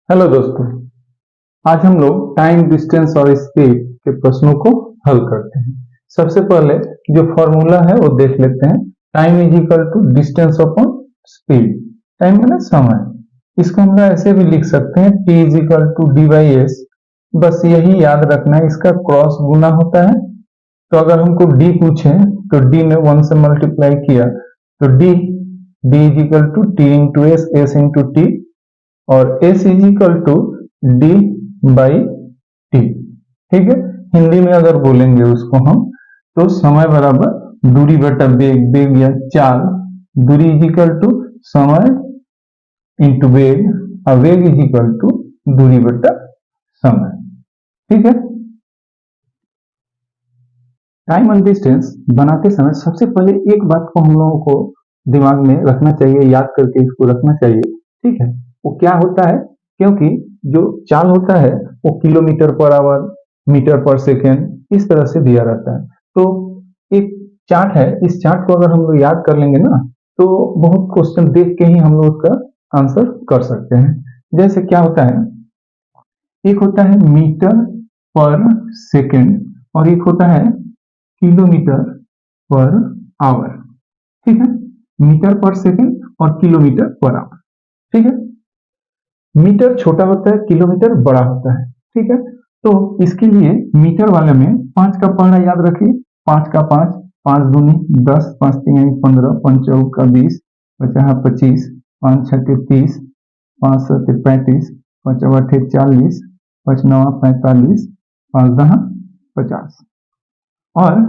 Hello दोस्तों। आज हम लोग टाइम, डिस्टेंस और स्पीड के प्रश्नों को हल करते हैं। सबसे पहले जो फॉर्मूला है वो देख लेते हैं। Time is equal to distance upon speed. Time माने समय। इसको हम लोग ऐसे भी लिख सकते हैं, T is equal to D by S. बस यही याद रखना है, इसका क्रॉस गुना होता है। तो अगर हमको डी पूछे तो डी में 1 से मल्टीप्लाई किया तो D is equal to T into S, S into T, और s is equal to D by T. ठीक है, हिंदी में अगर बोलेंगे उसको हम तो समय बराबर दूरी बटा वेग, वेग या चाल, दूरी इज इक्वल टू समय इंटू वेग, और वेग इज इक्वल टू दूरी बटा समय। ठीक है, टाइम एंड डिस्टेंस बनाते समय सबसे पहले एक बात को हम लोगों को दिमाग में रखना चाहिए, याद करके इसको रखना चाहिए। ठीक है, वो क्या होता है, क्योंकि जो चाल होता है वो किलोमीटर पर आवर, मीटर पर सेकेंड इस तरह से दिया रहता है। तो एक चार्ट है, इस चार्ट को अगर हम लोग याद कर लेंगे ना तो बहुत क्वेश्चन देख के ही हम लोग उसका आंसर कर सकते हैं। जैसे क्या होता है, एक होता है मीटर पर सेकेंड और एक होता है किलोमीटर पर आवर। ठीक है, मीटर पर सेकेंड और किलोमीटर पर आवर। ठीक है, मीटर छोटा होता है, किलोमीटर बड़ा होता है। ठीक है, तो इसके लिए मीटर वाले में 5 का पहला याद रखिए, 5 का 5, 5 दूनी 10, 5 तीन 15, 5 चौका 20, 5 25, 5 छके 30, 5 सत्ते 35, 5 आठे 40, 5 नवा 45, 5 दहा 50। और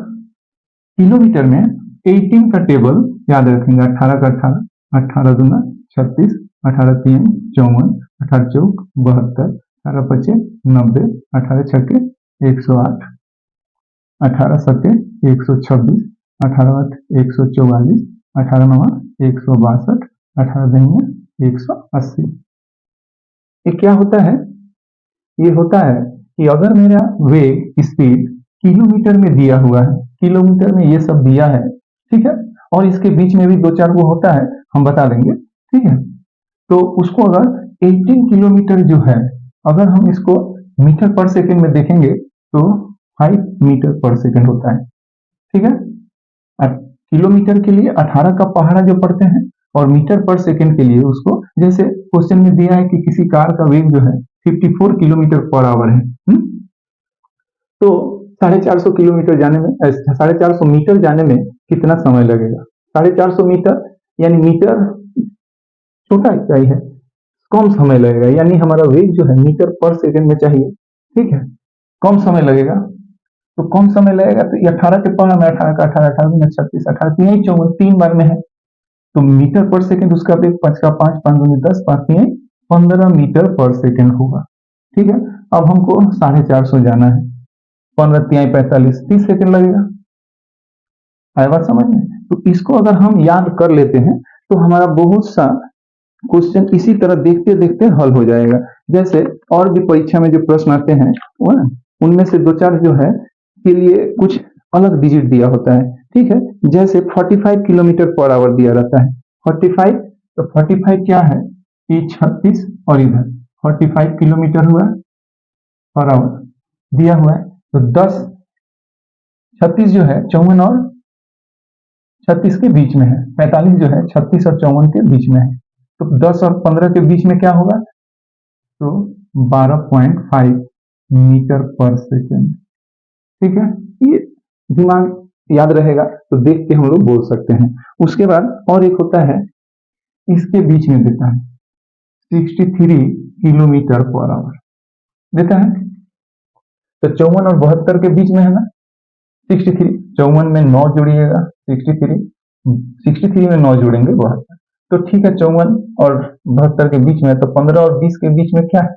किलोमीटर में 18 का टेबल याद रखेंगे, 18 का 18, 18 दूना 36, 18 तीन 54, 18 चौक 72, 18 पचे 90, 18 छके 108, 18 सत्ते 126, 18 आठ 144, 18 नवा 162, 18 दहिया 180। ये क्या होता है, ये होता है कि अगर मेरा वेग स्पीड किलोमीटर में दिया हुआ है, किलोमीटर में ये सब दिया है, ठीक है, और इसके बीच में भी दो चार वो होता है, हम बता देंगे। ठीक है, तो उसको अगर 18 किलोमीटर जो है, अगर हम इसको मीटर पर सेकेंड में देखेंगे तो 5 मीटर पर सेकेंड होता है। ठीक है, किलोमीटर के लिए 18 का पहाड़ा जो पढ़ते हैं और मीटर पर सेकेंड के लिए उसको, जैसे क्वेश्चन में दिया है कि किसी कार का वेग जो है 54 किलोमीटर पर आवर है, तो 450 किलोमीटर जाने में 450 मीटर जाने में कितना समय लगेगा। 450 मीटर यानी मीटर छोटा इकाई है, कम समय लगेगा, यानी हमारा वेग जो है मीटर पर सेकेंड में चाहिए। ठीक है, कम समय लगेगा, तो कम समय लगेगा तो 18 के पढ़ा में 18 का 18, 18 36, 18 तीन 54, 3 बार में है, तो मीटर पर सेकेंड उसका वेग 5 का 5, 5 दूनी 10, 5 तीन 15 मीटर पर सेकेंड होगा। ठीक है, अब हमको 450 जाना है, 15 तिहाई 45, 30 सेकेंड लगेगा। आया बात समझ में? तो इसको अगर हम याद कर लेते हैं तो हमारा बहुत सा क्वेश्चन इसी तरह देखते देखते हल हो जाएगा। जैसे और भी परीक्षा में जो प्रश्न आते हैं वो ना, उनमें से दो चार जो है के लिए कुछ अलग डिजिट दिया होता है। ठीक है, जैसे 45 किलोमीटर पर आवर दिया रहता है, 45, तो 45 क्या है, ये 36 और इधर 45 किलोमीटर हुआ पर आवर दिया हुआ है, तो 10 36 जो है 54 और 36 के बीच में है, 45 जो है 36 और 54 के बीच में है, तो 10 और 15 के बीच में क्या होगा, तो 12.5 मीटर पर सेकेंड। ठीक है, ये दिमाग याद रहेगा तो देख के हम लोग बोल सकते हैं। उसके बाद और एक होता है, इसके बीच में देता है 63 किलोमीटर पर आवर देता है, तो 54 और 72 के बीच में है ना 63, 54 में 9 जोड़िएगा 63 में 9 जोड़ेंगे 72, तो ठीक है 54 और 72 के बीच में, तो 15 और 20 के बीच में क्या है,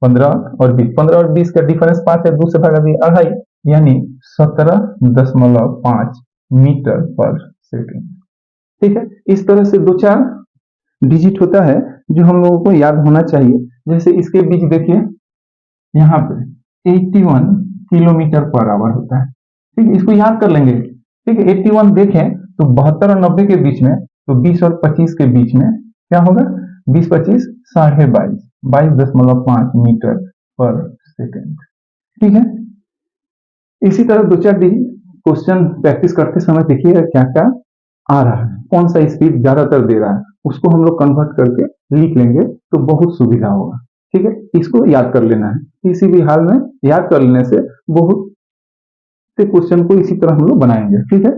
15 और 20, 15 और 20 का डिफरेंस 5 है, 2 से भागा दिया 2.5, यानी 17.5 मीटर पर सेकेंड। ठीक है, इस तरह से दो चार डिजिट होता है जो हम लोगों को याद होना चाहिए। जैसे इसके बीच देखिए, यहाँ पे 81 किलोमीटर पर आवर होता है। ठीक है, इसको याद कर लेंगे। ठीक है, 81 देखें तो 72 और 90 के बीच में, तो 20 और 25 के बीच में क्या होगा, 20 25 22.5 मीटर पर सेकेंड। ठीक है, इसी तरह दो चार क्वेश्चन प्रैक्टिस करते समय देखिएगा क्या क्या आ रहा है, कौन सा स्पीड ज्यादातर दे रहा है, उसको हम लोग कन्वर्ट करके लिख लेंगे तो बहुत सुविधा होगा। ठीक है, इसको याद कर लेना है, किसी भी हाल में याद कर लेने से बहुत से क्वेश्चन को इसी तरह हम लोग बनाएंगे। ठीक है,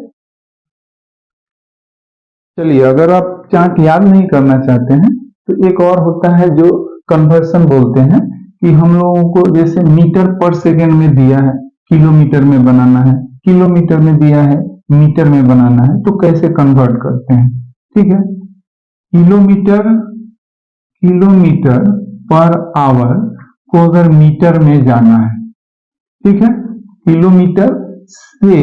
चलिए अगर आप चार्ट याद नहीं करना चाहते हैं तो एक और होता है जो कन्वर्सन बोलते हैं, कि हम लोगों को जैसे मीटर पर सेकेंड में दिया है, किलोमीटर में बनाना है, किलोमीटर में दिया है, मीटर में बनाना है, तो कैसे कन्वर्ट करते हैं। ठीक है, किलोमीटर किलोमीटर पर आवर को अगर मीटर में जाना है, ठीक है, किलोमीटर से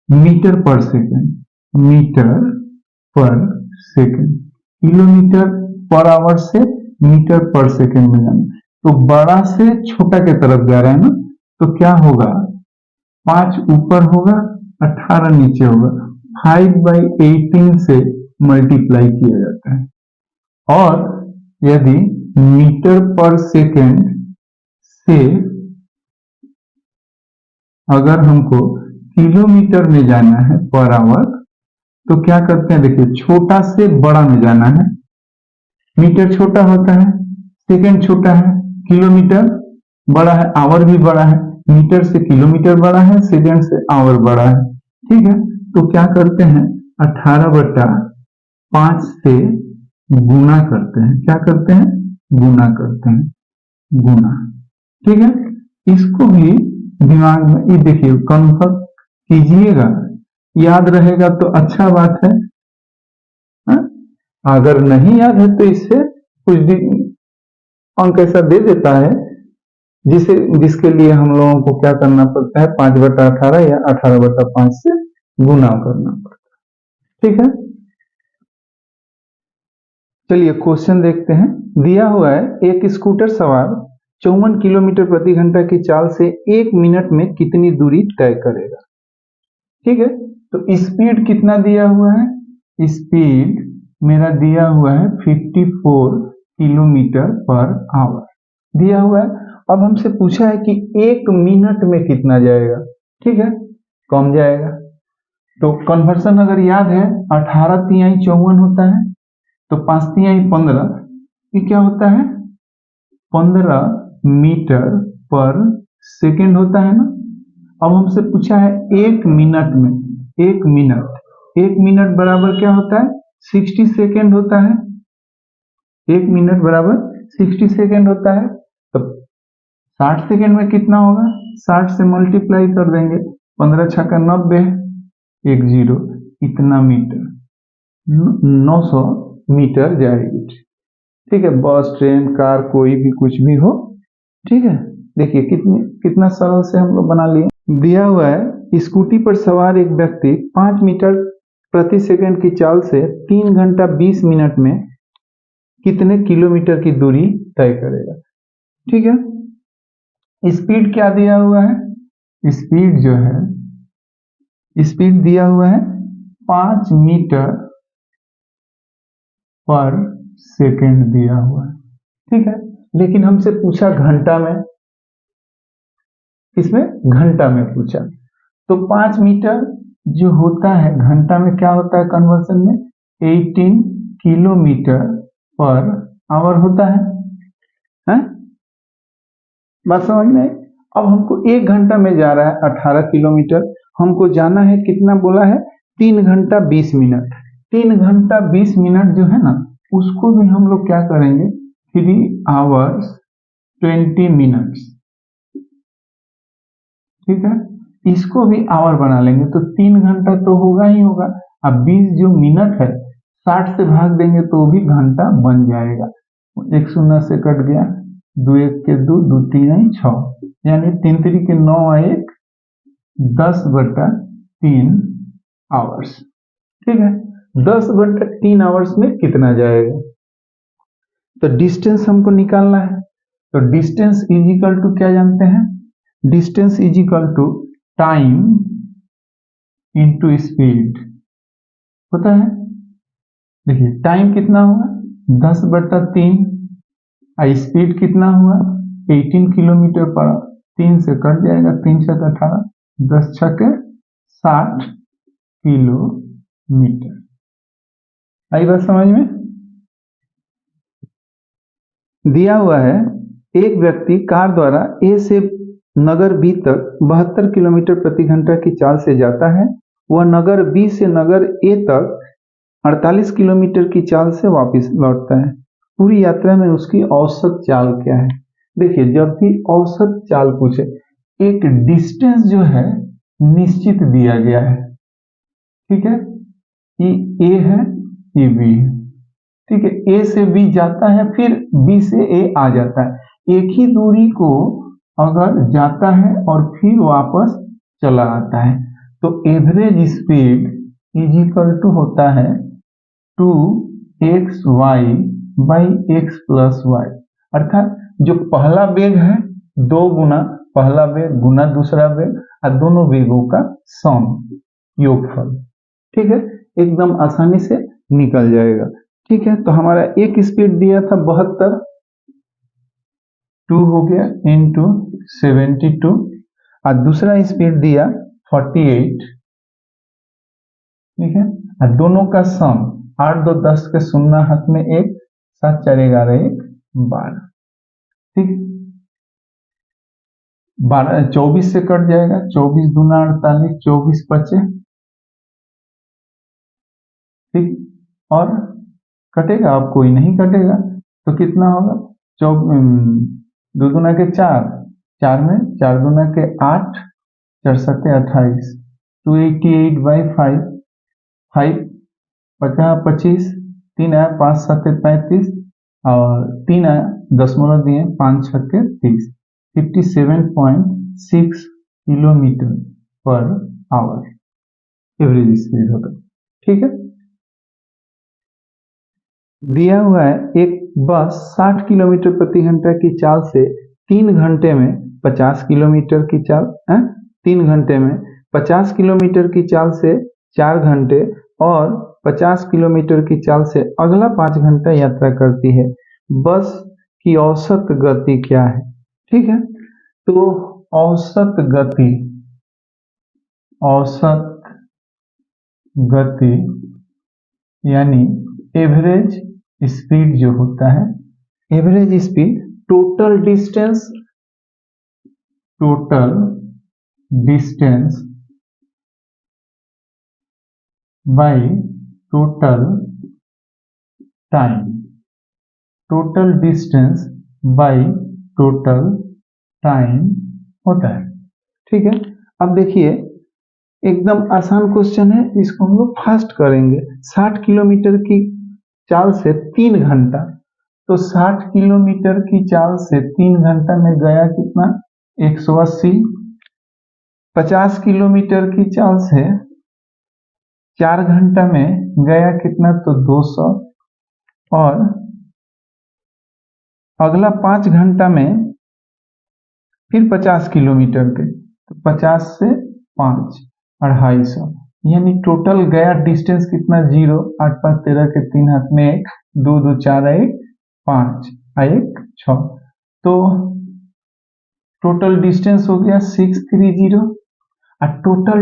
मीटर पर सेकेंड, मीटर पर सेकेंड, किलोमीटर पर आवर से मीटर पर सेकेंड में जाना, तो बड़ा से छोटा के तरफ जा रहा है ना, तो क्या होगा, 5 ऊपर होगा 18 नीचे होगा, 5/18 से मल्टीप्लाई किया जाता है। और यदि मीटर पर सेकेंड से अगर हमको किलोमीटर में जाना है पर आवर, तो क्या करते हैं, देखिए छोटा से बड़ा में जाना है, मीटर छोटा होता है, सेकेंड छोटा है, किलोमीटर बड़ा है, आवर भी बड़ा है, मीटर से किलोमीटर बड़ा है, सेकेंड से आवर बड़ा है। ठीक है, तो क्या करते हैं, 18/5 से गुना करते हैं, क्या करते हैं, गुना करते हैं, गुना। ठीक है, इसको भी दिमाग में ये देखिए कन्वर्ट कीजिएगा, याद रहेगा तो अच्छा बात है। हा? अगर नहीं याद है तो इससे कुछ अंक ऐसा दे देता है जिसके लिए हम लोगों को क्या करना पड़ता है, 5/18 या 18/5 से गुना करना पड़ता है। ठीक है, चलिए क्वेश्चन देखते हैं। दिया हुआ है एक स्कूटर सवार 54 किलोमीटर प्रति घंटा की चाल से 1 मिनट में कितनी दूरी तय करेगा। ठीक है, तो स्पीड कितना दिया हुआ है, स्पीड मेरा दिया हुआ है 54 किलोमीटर पर आवर दिया हुआ है। अब हमसे पूछा है कि 1 मिनट में कितना जाएगा। ठीक है, कम जाएगा, तो कन्वर्सन अगर याद है 18 तिहाई 54 होता है, तो 5 तिहाई 15, ये क्या होता है, 15 मीटर पर सेकेंड होता है ना। अब हमसे पूछा है 1 मिनट में, 1 मिनट बराबर क्या होता है, 60 सेकेंड होता है। 1 मिनट बराबर 60 सेकेंड होता है, तो 60 सेकेंड में कितना होगा, 60 से मल्टीप्लाई कर देंगे, 15 छक्का 90, 1 0, इतना मीटर, 900 मीटर जाएगी। ठीक है, बस ट्रेन कार कोई भी कुछ भी हो। ठीक है, देखिए कितना सरल से हम लोग बना लिए। दिया हुआ है स्कूटी पर सवार एक व्यक्ति 5 मीटर प्रति सेकंड की चाल से 3 घंटा 20 मिनट में कितने किलोमीटर की दूरी तय करेगा। ठीक है, स्पीड क्या दिया हुआ है, स्पीड जो है, स्पीड दिया हुआ है 5 मीटर पर सेकेंड दिया हुआ है। ठीक है, लेकिन हमसे पूछा घंटा में, इसमें घंटा में पूछा, तो 5 मीटर जो होता है घंटा में क्या होता है कन्वर्सन में, 18 किलोमीटर पर आवर होता है? बात समझ में? अब हमको 1 घंटा में जा रहा है 18 किलोमीटर, हमको जाना है कितना बोला है, 3 घंटा 20 मिनट। 3 घंटा 20 मिनट जो है ना, उसको भी हम लोग क्या करेंगे, 3 आवर्स 20 मिनट्स। ठीक है, इसको भी आवर बना लेंगे, तो 3 घंटा तो होगा ही होगा। अब 20 जो मिनट है 60 से भाग देंगे तो भी घंटा बन जाएगा। 1 शून्य से कट गया, 2 1 के 2, 2 3 6, यानी 3 3 के 9 1, 10/3 आवर्स। ठीक है, 10/3 आवर्स में कितना जाएगा, तो डिस्टेंस हमको निकालना है। तो डिस्टेंस इज इक्वल टू क्या जानते हैं, distance is equal to time into speed होता है। देखिए टाइम कितना होगा, 10/3, स्पीड कितना हुआ 18 किलोमीटर पर आवर, 3 से कट जाएगा, 3 छक 18, 10 छक 60 किलोमीटर। आई बात समझ में? दिया हुआ है एक व्यक्ति कार द्वारा ए से नगर बी तक 72 किलोमीटर प्रति घंटा की चाल से जाता है। वह नगर बी से नगर ए तक 48 किलोमीटर की चाल से वापस लौटता है। पूरी यात्रा में उसकी औसत चाल क्या है? देखिए, जब भी औसत चाल पूछे, एक डिस्टेंस जो है निश्चित दिया गया है, ठीक है, ये ए है, ये बी है, ठीक है, ए से बी जाता है, फिर बी से ए आ जाता है। एक ही दूरी को अगर जाता है और फिर वापस चला आता है तो average speed is equal to होता है 2xy by x plus Y, अर्थात जो पहला वेग है 2 गुना पहला वेग गुना दूसरा वेग और दोनों वेगों का सम, योगफल, ठीक है, एकदम आसानी से निकल जाएगा। ठीक है, तो हमारा एक स्पीड दिया था 72, 2 हो गया इंटू 72, और दूसरा स्पीड दिया 48, ठीक है, और दोनों का सम 8 2 10 के 0 हाथ में 1, 7 4 11 1 12, ठीक, 12 24 से कट जाएगा, 24 दूना 48, 24 बचे, ठीक, और कटेगा, अब कोई नहीं कटेगा तो कितना होगा, 2 दूना के 4, 4 में 4 दूना के 8, 4 7 28, 288 बाई 5, 5 50 25, 3 आया 5 7 35, और 3 आया 10 दिए 5 6 30, 57.6 kilometre per hour average speed होगा। ठीक है, दिया हुआ है एक बस 60 किलोमीटर प्रति घंटा की चाल से 3 घंटे में 50 किलोमीटर की चाल, 3 घंटे में 50 किलोमीटर की चाल से 4 घंटे और 50 किलोमीटर की चाल से अगला 5 घंटा यात्रा करती है। बस की औसत गति क्या है? ठीक है, तो औसत गति यानी एवरेज स्पीड जो होता है, average speed total distance by total time, total distance by total time होता है। ठीक है, अब देखिए एकदम आसान क्वेश्चन है, इसको हम लोग फास्ट करेंगे। 60 किलोमीटर की चाल से 3 घंटा, तो 60 किलोमीटर की चाल से 3 घंटा में गया कितना 180, 50 किलोमीटर की चाल से 4 घंटा में गया कितना तो 200, और अगला 5 घंटा में फिर 50 किलोमीटर के, तो 50 से 5 250, यानी टोटल गया डिस्टेंस कितना 0, 8 5 13 के 3 हाथ में 1, 2 2 4 1 5 1 6, तो टोटल डिस्टेंस हो गया 630, और total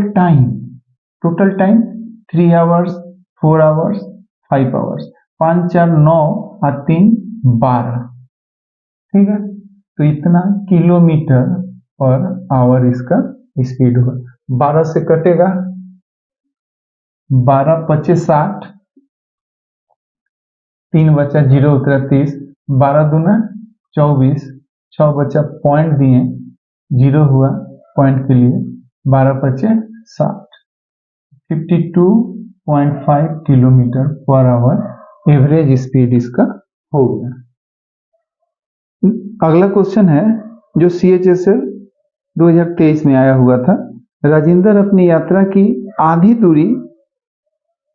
time 3 hours 4 hours 5 hours, 5 4 9 और 3 12, ठीक है, तो इतना किलोमीटर पर आवर इसका स्पीड होगा। 12 से कटेगा, 12 25 60, 3 बचा 0 उतरा 30, 12 दूना 24, 6 बचा पॉइंट दिए 0 हुआ पॉइंट के लिए, 12 बचे 60, 52.5 kilometre per hour average speed इसका हो गया। अगला क्वेश्चन है जो CHSL 2023 में आया हुआ था। राजेंद्र अपनी यात्रा की आधी दूरी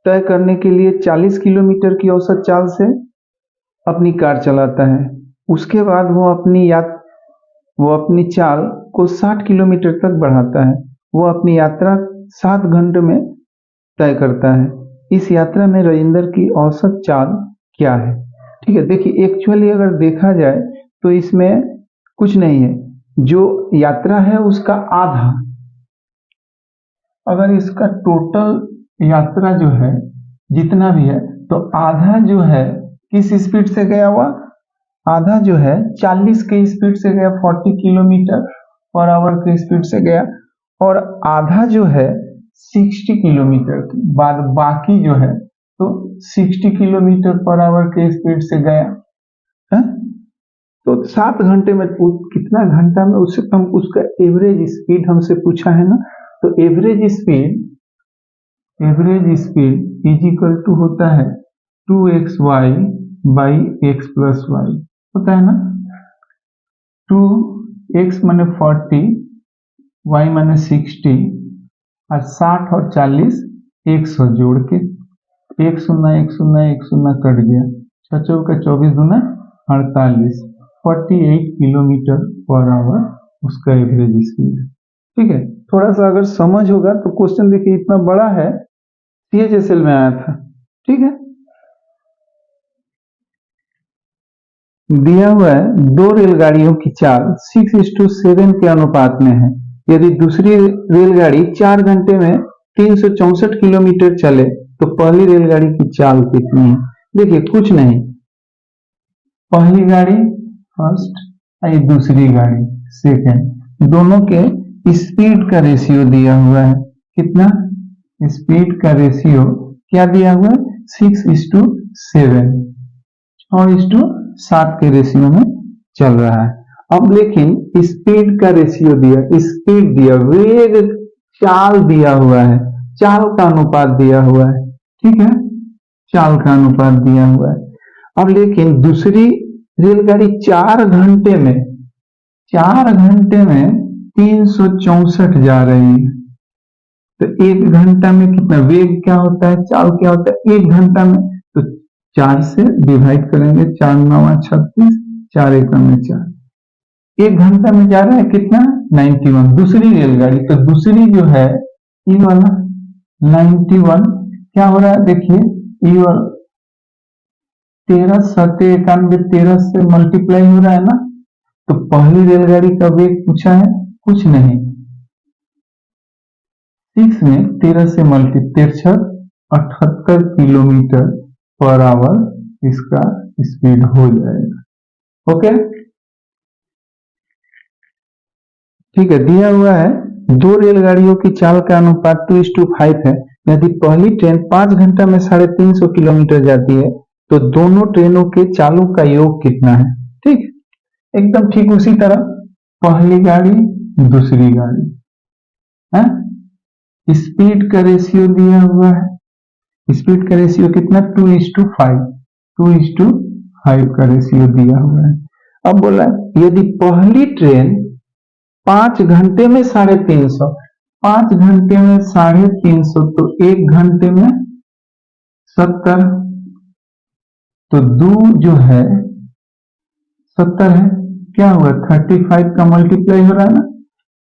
तय करने के लिए 40 किलोमीटर की औसत चाल से अपनी कार चलाता है। उसके बाद वो अपनी चाल को 60 किलोमीटर तक बढ़ाता है। वो अपनी यात्रा 7 घंटे में तय करता है। इस यात्रा में राजेंद्र की औसत चाल क्या है? ठीक है, देखिए एक्चुअली अगर देखा जाए तो इसमें कुछ नहीं है, जो यात्रा है उसका आधा, अगर इसका टोटल यात्रा जो है जितना भी है तो आधा जो है किस स्पीड से गया हुआ, आधा जो है 40 के स्पीड से गया, 40 किलोमीटर पर आवर के स्पीड से गया, और आधा जो है 60 किलोमीटर की, बाद बाकी जो है तो 60 किलोमीटर पर आवर के स्पीड से गया है? तो 7 घंटे में कितना घंटा में, उससे हम उसका एवरेज स्पीड हमसे पूछा है ना, तो average speed is equal to होता है 2xy by x plus Y, होता है ना, 2x माने 40, y माने 60, और 60 और 40 100 जोड़ के, एक शून्य कट गया, 6 चौका 24 दूना 48, 48 किलोमीटर पर आवर उसका एवरेज स्पीड है। ठीक है, थोड़ा सा अगर समझ होगा तो क्वेश्चन देखिए इतना बड़ा है, CHSL में आया था। ठीक है, दिया हुआ है दो रेलगाड़ियों की चाल 6:7 के अनुपात में है। यदि दूसरी रेलगाड़ी 4 घंटे में 364 किलोमीटर चले तो पहली रेलगाड़ी की चाल कितनी है? देखिए कुछ नहीं, पहली गाड़ी फर्स्ट और दूसरी गाड़ी सेकंड, दोनों के स्पीड का रेशियो दिया हुआ है। कितना? स्पीड का रेशियो क्या दिया हुआ है? 6:7 और 7 के रेशियो में चल रहा है। अब लेकिन स्पीड का रेशियो दिया, स्पीड दिया, वेग चाल दिया हुआ है, चाल का अनुपात दिया हुआ है। ठीक है, चाल का अनुपात दिया हुआ है। अब लेकिन दूसरी रेलगाड़ी 4 घंटे में 364 जा रही है, तो 1 घंटा में कितना वेग क्या होता है, चाल क्या होता है 1 घंटा में, तो 4 से डिवाइड करेंगे, 4 9 36, 4 1 4, 1 घंटा में जा रहा है कितना 91। दूसरी रेलगाड़ी, तो दूसरी जो है ये वाला 91 क्या हो रहा है, देखिए ये वाला 13 7 91, 13 से मल्टीप्लाई हो रहा है ना, तो पहली रेलगाड़ी का वेग पूछा है, कुछ नहीं, 6 में 13 से मल्टीप्लाई 78 किलोमीटर पर आवर इसका स्पीड हो जाएगा। ओके, ठीक है, दिया हुआ है दो रेलगाड़ियों की चाल का अनुपात 2:5 है। यदि पहली ट्रेन 5 घंटा में 350 किलोमीटर जाती है तो दोनों ट्रेनों के चालों का योग कितना है? ठीक, एकदम ठीक उसी तरह पहली गाड़ी दूसरी गाड़ी है, स्पीड का रेशियो दिया हुआ है, स्पीड का रेशियो कितना 2:5, 2:5 का रेशियो दिया हुआ है। अब बोला यदि पहली ट्रेन 5 घंटे में 350, 5 घंटे में 350, तो 1 घंटे में 70, तो दो जो है 70 है, क्या होगा 35 का मल्टीप्लाई हो रहा है ना,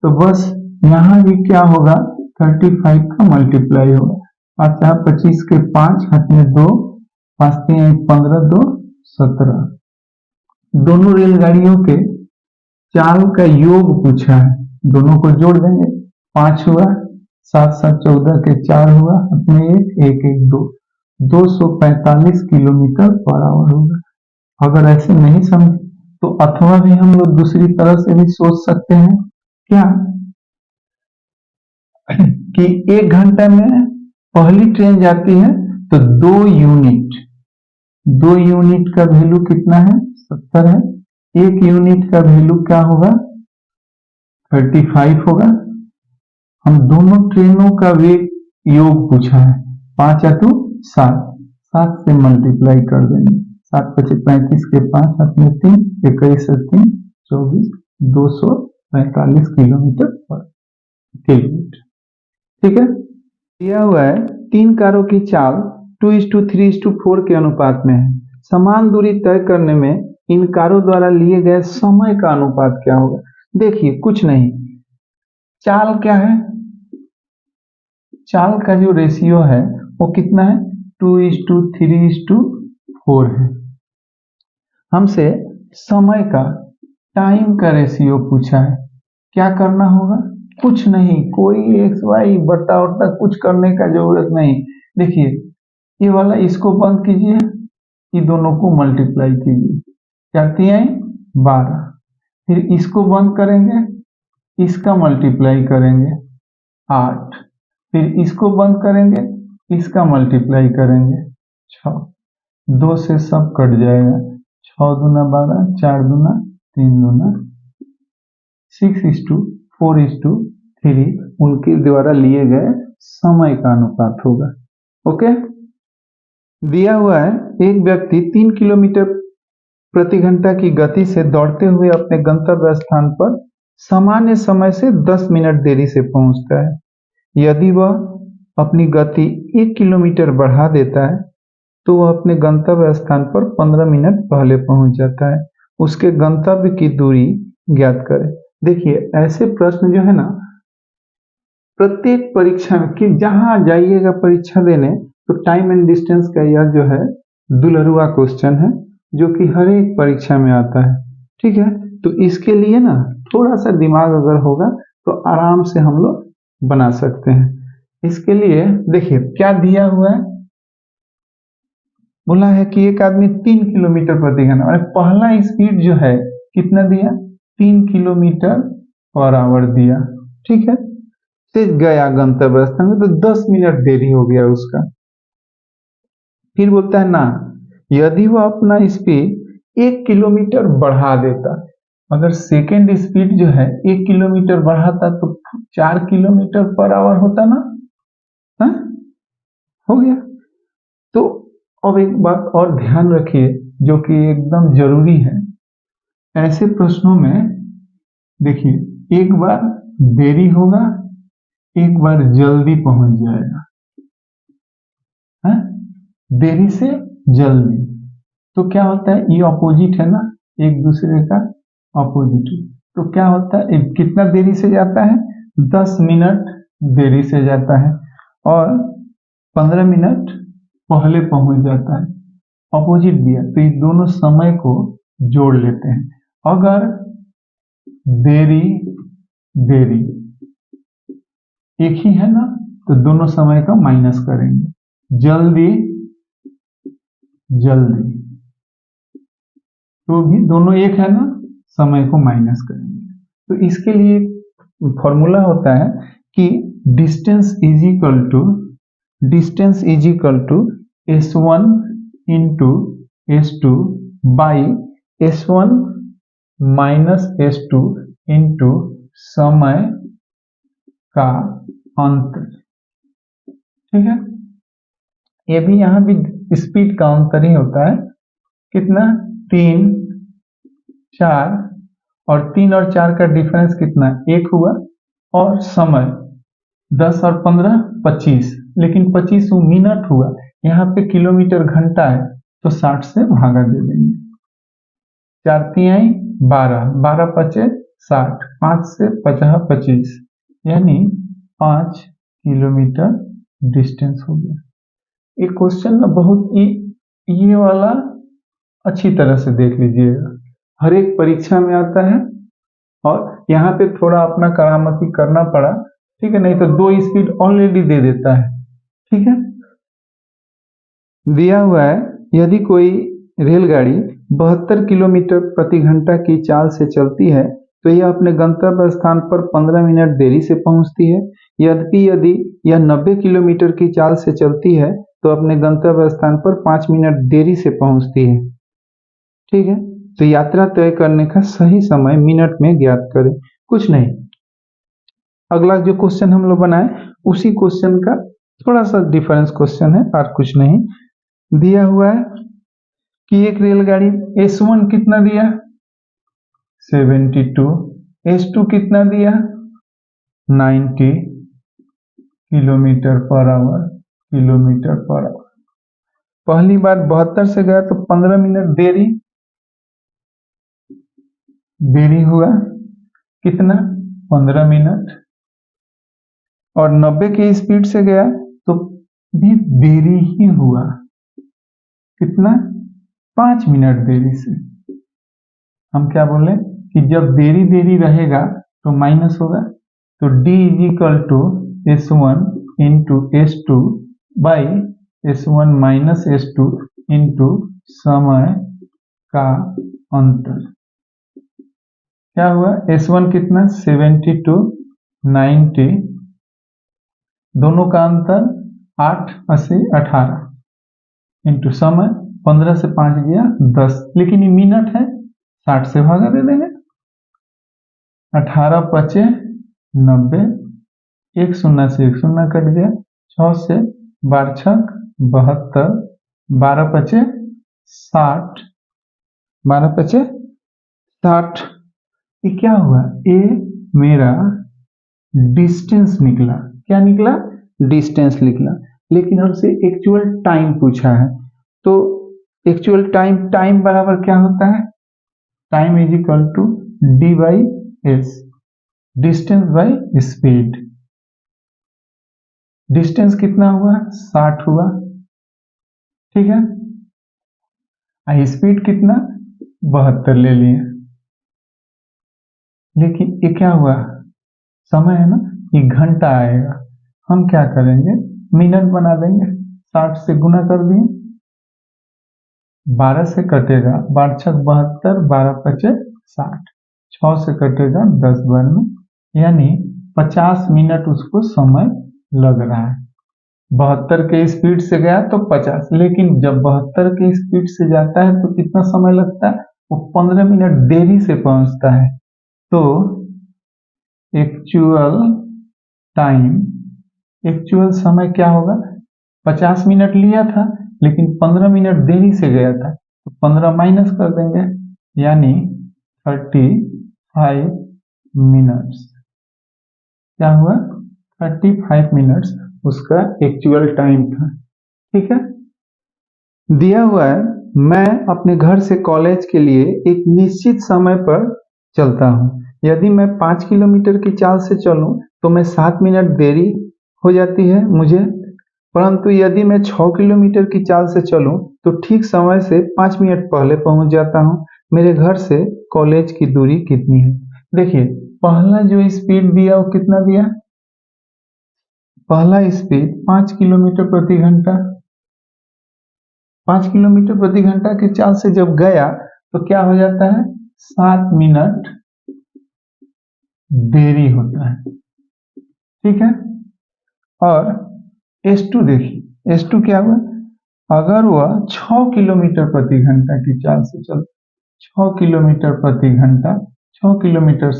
तो बस यहां भी क्या होगा 35 का मल्टीप्लाई होगा, 5 25 के 5 हाथ में 2, 5 3 15 2 17, दोनों रेलगाड़ियों के चाल का योग पूछा है, दोनों को जोड़ देंगे, 5 हुआ, 7 7 14 के 4 हुआ, अपने 1 1 1 2, 245 किलोमीटर पर आवर होगा। अगर ऐसे नहीं समझे तो अथवा भी हम लोग दूसरी तरह से भी सोच सकते हैं, क्या कि 1 घंटा में पहली ट्रेन जाती है तो 2 यूनिट का वैल्यू कितना है 70 है, 1 यूनिट का वैल्यू क्या होगा 35 होगा। हम दोनों ट्रेनों का वेग योग पूछा है, 5 या 7, 7 से मल्टीप्लाई कर देंगे, 7 25 35 के 5 हाथ में 3, 21 से 3 24, 245 किलोमीटर पर किलोमीटर। ठीक है, दिया हुआ है 3 कारों की चाल 2:3:4 के अनुपात में है। समान दूरी तय करने में इन कारों द्वारा लिए गए समय का अनुपात क्या होगा? देखिए कुछ नहीं, चाल क्या है, चाल का जो रेशियो है वो कितना है 2:3:4 है। हमसे समय का, टाइम का रेशियो पूछा है। क्या करना होगा? कुछ नहीं, कोई एक्स वाई बटा वटा कुछ करने का जरूरत नहीं। देखिए, ये वाला इसको बंद कीजिए, ये दोनों को मल्टीप्लाई कीजिए, क्या आए 12। फिर इसको बंद करेंगे, इसका मल्टीप्लाई करेंगे 8। फिर इसको बंद करेंगे, इसका मल्टीप्लाई करेंगे 6। 2 से सब कट जाएगा, 6 दूना 12, 4 दूना 3 दूना 6:4:3 उनके द्वारा लिए गए समय का अनुपात होगा। ओके, दिया हुआ है एक व्यक्ति 3 किलोमीटर प्रति घंटा की गति से दौड़ते हुए अपने गंतव्य स्थान पर सामान्य समय से 10 मिनट देरी से पहुंचता है। यदि वह अपनी गति 1 किलोमीटर बढ़ा देता है तो वह अपने गंतव्य स्थान पर 15 मिनट पहले पहुंच जाता है। उसके गंतव्य की दूरी ज्ञात करें। देखिए, ऐसे प्रश्न जो है ना, प्रत्येक परीक्षा में कि जहां जाइएगा परीक्षा देने, तो टाइम एंड डिस्टेंस का यह जो है दुलरुआ क्वेश्चन है, जो कि हर एक परीक्षा में आता है। ठीक है, तो इसके लिए ना थोड़ा सा दिमाग अगर होगा तो आराम से हम लोग बना सकते हैं। इसके लिए देखिए क्या दिया हुआ है, बोला है कि एक आदमी 3 किलोमीटर प्रति घंटा, मैंने पहला स्पीड जो है कितना दिया, 3 किलोमीटर पर आवर दिया। ठीक है, से गया गंतव्य स्थान में, तो 10 मिनट देरी हो गया उसका। फिर बोलता है ना, यदि वो अपना स्पीड 1 किलोमीटर बढ़ा देता, अगर सेकेंड स्पीड जो है 1 किलोमीटर बढ़ाता तो 4 किलोमीटर पर आवर होता ना। हा? हो गया। तो अब एक बात और ध्यान रखिए जो कि एकदम जरूरी है, ऐसे प्रश्नों में देखिए एक बार देरी होगा, एक बार जल्दी पहुंच जाएगा। है? देरी से जल्दी, तो क्या होता है, ये ऑपोजिट है ना, एक दूसरे का ऑपोजिट। तो क्या होता है, कितना देरी से जाता है, 10 मिनट देरी से जाता है और 15 मिनट पहले पहुंच जाता है। ऑपोजिट दिया तो ये दोनों समय को जोड़ लेते हैं। अगर देरी देरी एक ही है ना, तो दोनों समय का माइनस करेंगे। जल्दी जल्दी, तो भी दोनों एक है ना, समय को माइनस करेंगे। तो इसके लिए फॉर्मूला होता है कि distance is equal to S1 into S2 by S1 minus S2 into समय का अंतर। ठीक है, ये भी यहां भी स्पीड का अंतर ही होता है। कितना, 3 4, और 3 और 4 का डिफरेंस कितना, 1 हुआ। और समय 10 और 15 25, लेकिन 25 मिनट हुआ, यहाँ पे किलोमीटर घंटा है तो 60 से भागा दे देंगे। 4 तिहाई 12, 12 पचे 60, 5 से 50 25, यानी 5 किलोमीटर डिस्टेंस हो गया। ये क्वेश्चन ना बहुत ही, ये वाला अच्छी तरह से देख लीजिएगा, हर एक परीक्षा में आता है और यहाँ पे थोड़ा अपना करामती करना पड़ा। ठीक है, नहीं तो 2 स्पीड ऑलरेडी दे देता है। ठीक है, दिया हुआ है यदि कोई रेलगाड़ी 72 किलोमीटर प्रति घंटा की चाल से चलती है तो यह अपने गंतव्य स्थान पर 15 मिनट देरी से पहुंचती है। यद्यपि यदि यह 90 किलोमीटर की चाल से चलती है तो अपने गंतव्य स्थान पर 5 मिनट देरी से पहुंचती है। ठीक है, तो यात्रा तय करने का सही समय मिनट में ज्ञात करें। कुछ नहीं, अगला जो क्वेश्चन हम लोग बनाए उसी क्वेश्चन का थोड़ा सा डिफरेंस क्वेश्चन है और कुछ नहीं। दिया हुआ है कि एक रेलगाड़ी S1 कितना दिया, 72, S2 कितना दिया, 90 किलोमीटर पर आवर। पहली बार 72 से गया तो 15 मिनट देरी हुआ, कितना, 15 मिनट। और 90 की स्पीड से गया तो भी देरी ही हुआ, कितना, 5 मिनट देरी से। हम क्या बोले कि जब देरी देरी रहेगा तो माइनस होगा, तो d is equal to S1 into S2 by S1 minus S2 into समय का अंतर। क्या हुआ, S1 कितना 72 90, दोनों का अंतर 8 80 18 इंटू समय 15 से 5 गया 10, लेकिन ये मिनट है 60 से भागा दे देंगे, 18 पचे 90, एक शून्य से एक शून्य कट गया, 6 से 12 छक 72, 12 पचे 60, 12 पचे 60। ये क्या हुआ, ये मेरा डिस्टेंस निकला। क्या निकला, डिस्टेंस निकला, लेकिन हमसे एक्चुअल टाइम पूछा है, तो एक्चुअल टाइम बराबर क्या होता है, time is equal to D by S, distance by speed. Distance कितना हुआ 60 हुआ, ठीक है, स्पीड कितना 72 ले लिए, लेकिन ये क्या हुआ, समय है ना, ये घंटा आएगा, हम क्या करेंगे मिनट बना देंगे, 60 से गुना कर दिए, 12 से कटेगा 12 छक 72, 12 पचे 60, 6 से कटेगा 10 92, यानी 50 मिनट उसको समय लग रहा है। 72 के स्पीड से गया तो 50, लेकिन जब 72 के स्पीड से जाता है तो कितना समय लगता है, वो 15 मिनट देरी से पहुंचता है। तो एक्चुअल समय क्या होगा, 50 मिनट लिया था लेकिन 15 मिनट देरी से गया था, तो 15 माइनस कर देंगे, यानी 35 मिनट्स। क्या हुआ, 35 मिनट्स उसका एक्चुअल टाइम था, ठीक है। दिया हुआ है, मैं अपने घर से कॉलेज के लिए एक निश्चित समय पर चलता हूँ, यदि मैं 5 किलोमीटर की चाल से चलूँ तो मैं 7 मिनट देरी हो जाती है मुझे, परंतु यदि मैं 6 किलोमीटर की चाल से चलूँ तो ठीक समय से 5 मिनट पहले पहुँच जाता हूँ। मेरे घर से कॉलेज की दूरी कितनी है। देखिए पहला जो स्पीड दिया वो कितना दिया, पहला स्पीड 5 किलोमीटर प्रति घंटा, 5 किलोमीटर प्रति घंटा की चाल से जब गया तो क्या हो जाता है, 7 मिनट देरी होता है, ठीक है। और S2 देखिए, S2 क्या हुआ, अगर वह 6 किलोमीटर प्रति घंटा की चाल से चल 6 किलोमीटर प्रति घंटा 6 किलोमीटर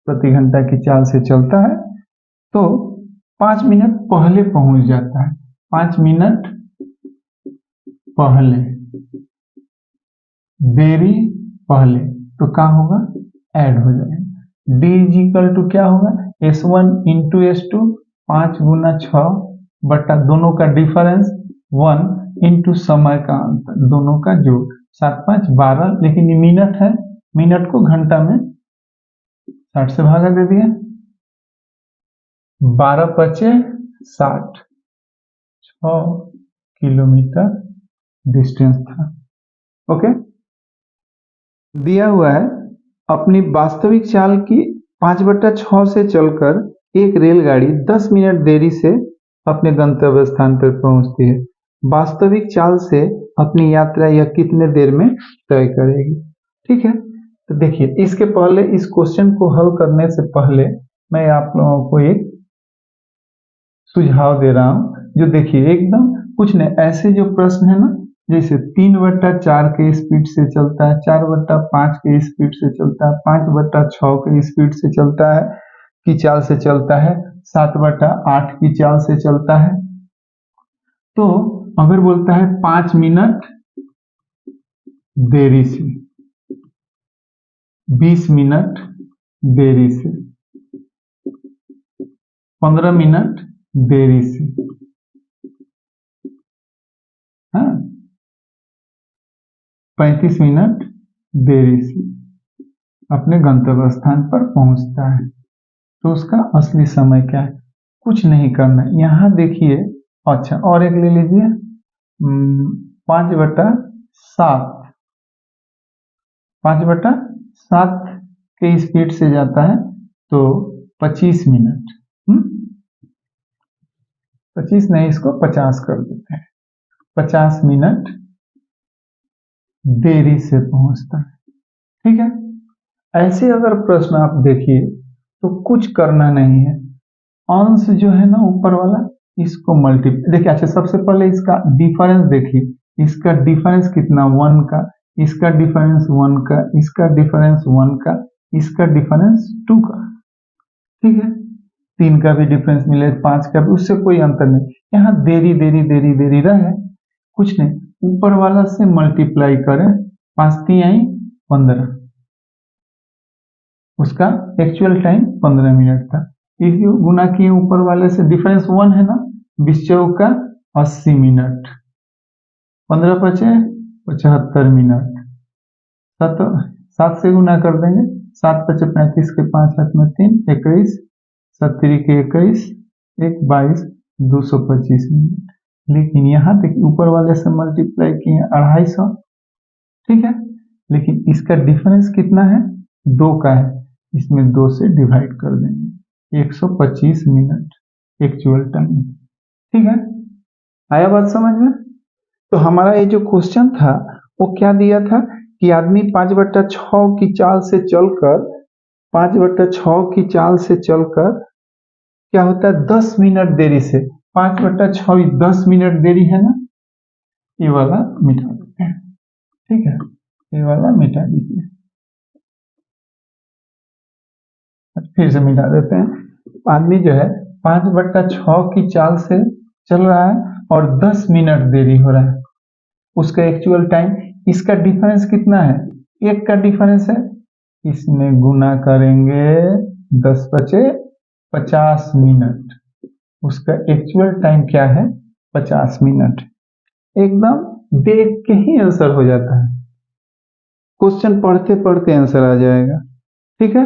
प्रति घंटा की चाल से चलता है तो 5 मिनट पहले पहुंच जाता है, 5 मिनट पहले, देरी पहले, तो क्या होगा, ऐड हो जाएगा, d इज इक्वल टू क्या होगा, S1 इंटू S2, 5 गुना 6 बटा दोनों का डिफरेंस 1 इंटू समय का अंतर, दोनों का जोड़, 7 5 12, लेकिन ये मिनट है, मिनट को घंटा में 60 से भागा दे दिया, 12 पचे 60, 6 किलोमीटर डिस्टेंस था, ओके। दिया हुआ है, अपनी वास्तविक चाल की 5/6 से चलकर एक रेलगाड़ी 10 मिनट देरी से अपने गंतव्य स्थान पर पहुंचती है, वास्तविक चाल से अपनी यात्रा यह कितने देर में तय करेगी, ठीक है। तो देखिए इसके पहले इस क्वेश्चन को हल करने से पहले मैं आप लोगों को एक सुझाव दे रहा हूं, जो देखिए एकदम कुछ नहीं, ऐसे जो प्रश्न है ना, जैसे 3/4 के स्पीड से चलता है, 4/5 के स्पीड से चलता है, 5/6 के स्पीड से चलता है की चाल से चलता है, 7/8 की चाल से चलता है, तो अगर बोलता है 5 मिनट देरी से, 20 मिनट देरी से, 15 मिनट देरी से, हाँ, 35 मिनट देरी से अपने गंतव्य स्थान पर पहुंचता है, तो उसका असली समय क्या है, कुछ नहीं करना है। यहाँ देखिए, अच्छा और एक ले लीजिए 5/7, 5/7 7 के स्पीड से जाता है तो 25 मिनट, 25 नहीं, इसको 50 कर देते हैं, 50 मिनट देरी से पहुंचता है। ठीक है, ऐसे अगर प्रश्न आप देखिए तो कुछ करना नहीं है, अंश जो है ना ऊपर वाला इसको मल्टीप्लाई, देखिए अच्छा सबसे पहले इसका डिफरेंस देखिए, इसका डिफरेंस कितना 1 का, इसका डिफरेंस 1 का, इसका डिफरेंस 1 का, इसका डिफरेंस 2 का। ठीक है, 3 का भी डिफरेंस मिले, 5 का भी, उससे कोई अंतर नहीं। यहाँ देरी देरी देरी देरी रहे, कुछ नहीं, ऊपर वाला से मल्टीप्लाई करें, 5 3 आई 15, उसका एक्चुअल टाइम 15 मिनट था, इसको गुना किए ऊपर वाले से, डिफरेंस 1 है ना, 20 चौका 80 मिनट, 15 बचे 75 मिनट, 7 से गुना कर देंगे, 7 बचे 35 के 5 हाथ में 3, 21, 7 के 21, 1 22, 225 मिनट। लेकिन यहाँ देखिए ऊपर वाले से मल्टीप्लाई किए 250, ठीक है, लेकिन इसका डिफरेंस कितना है, 2 का है, इसमें 2 से डिवाइड कर देंगे, 125 मिनट एक्चुअल टाइम। ठीक है, आया बात समझ में? तो हमारा ये जो क्वेश्चन था वो क्या दिया था कि आदमी 5/6 की चाल से चलकर 5/6 की चाल से चलकर क्या होता है 10 मिनट देरी से, 5/6 10 मिनट देरी है ना, ये वाला मिटा देते हैं। ठीक है, ये वाला मिटा दीजिए, फिर से मिटा देते हैं। आदमी जो है 5/6 की चाल से चल रहा है और 10 मिनट देरी हो रहा है, उसका एक्चुअल टाइम, इसका डिफरेंस कितना है, 1 का डिफरेंस है, इसमें गुना करेंगे 10 बचे 50 मिनट, उसका एक्चुअल टाइम क्या है 50 मिनट। एकदम देख के ही आंसर हो जाता है, क्वेश्चन पढ़ते पढ़ते आंसर आ जाएगा। ठीक है,